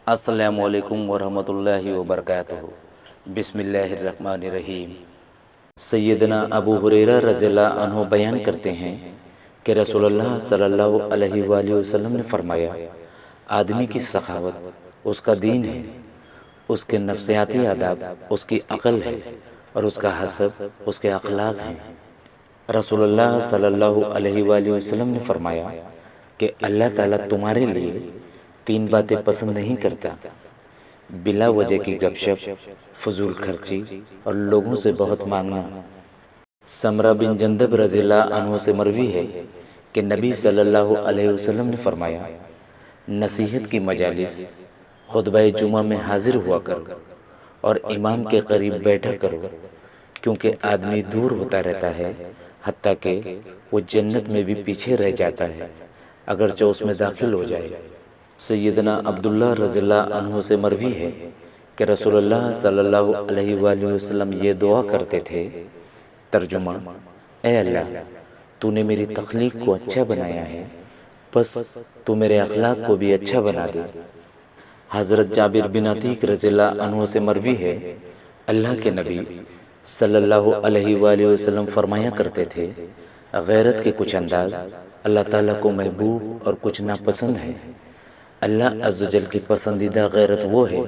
السلام علیکم ورحمۃ اللہ وبرکاتہ۔ بسم اللہ الرحمن الرحیم۔ سیدنا ابو ہریرہ رضی اللہ عنہ بیان کرتے ہیں کہ رسول اللہ صلی اللہ علیہ وآلہ وسلم نے فرمایا، آدمی کی سخاوت اس کا دین ہے، اس کے نفسیاتی آداب اس کی عقل ہے، اور اس کا حسب اس کے اخلاق ہیں۔ رسول اللہ صلی اللہ علیہ وآلہ وسلم نے فرمایا کہ اللہ تعالیٰ تمہارے لیے 3 باتیں پسند نہیں کرتا: بلا وجہ کی گپ شپ، فضول خرچی، اور لوگوں سے بہت مانگنا۔ سمرہ بن جندب رضی اللہ عنہ سے مروی ہے کہ نبی صلی اللہ علیہ وسلم نے فرمایا، نصیحت کی مجالس، خطبہ جمعہ میں حاضر ہوا کرو اور امام کے قریب بیٹھا کرو، کیونکہ آدمی دور ہوتا رہتا ہے حتیٰ کہ وہ جنت میں بھی پیچھے رہ جاتا ہے اگرچہ اس میں داخل ہو جائے۔ سیدنا عبداللہ رضی اللہ عنہ سے مروی ہے کہ رسول اللہ صلی اللہ علیہ وآلہ وسلم یہ دعا کرتے تھے، ترجمہ: اے اللہ، تو نے میری تخلیق کو اچھا بنایا ہے، بس تو میرے اخلاق کو بھی اچھا بنا دے۔ حضرت جابر بن عتیق رضی اللہ عنہ سے مروی ہے، اللہ کے نبی صلی اللہ علیہ وآلہ وسلم فرمایا کرتے تھے، غیرت کے کچھ انداز اللہ تعالیٰ کو محبوب اور کچھ ناپسند ہے۔ اللہ عز و جل کی پسندیدہ غیرت وہ ہے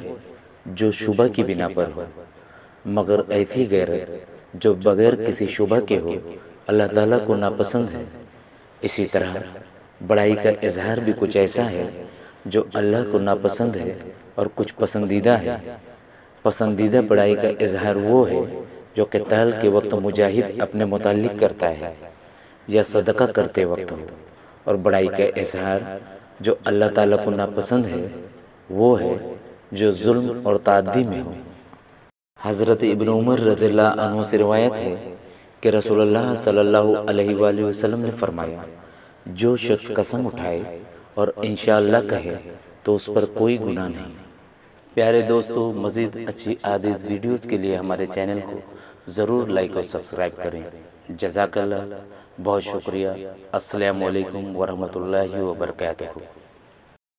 جو شبہ کی بنا پر ہو، مگر ایسی غیرت جو بغیر کسی شبہ کے ہو اللہ تعالیٰ کو ناپسند ہے۔ اسی طرح بڑائی کا اظہار بھی کچھ ایسا ہے جو اللہ کو ناپسند ہے اور کچھ پسندیدہ ہے۔ پسندیدہ بڑائی کا اظہار وہ ہے جو قتال کے وقت مجاہد اپنے متعلق کرتا ہے یا صدقہ کرتے وقت ہو، اور بڑائی کا اظہار جو اللہ تعالیٰ کو ناپسند ہے وہ ہے جو ظلم اور تعدی میں ہو۔ حضرت ابن عمر رضی اللہ عنہ سے روایت ہے کہ رسول اللہ صلی اللہ علیہ وآلہ وسلم نے فرمایا، جو شخص قسم اٹھائے اور انشاءاللہ کہے تو اس پر کوئی گناہ نہیں۔ پیارے دوستو، مزید اچھی احادیث ویڈیوز کے لیے ہمارے چینل کو ضرور لائک اور سبسکرائب کریں۔ جزاک اللہ، بہت شکریہ۔ السلام علیکم ورحمۃ اللہ وبرکاتہ۔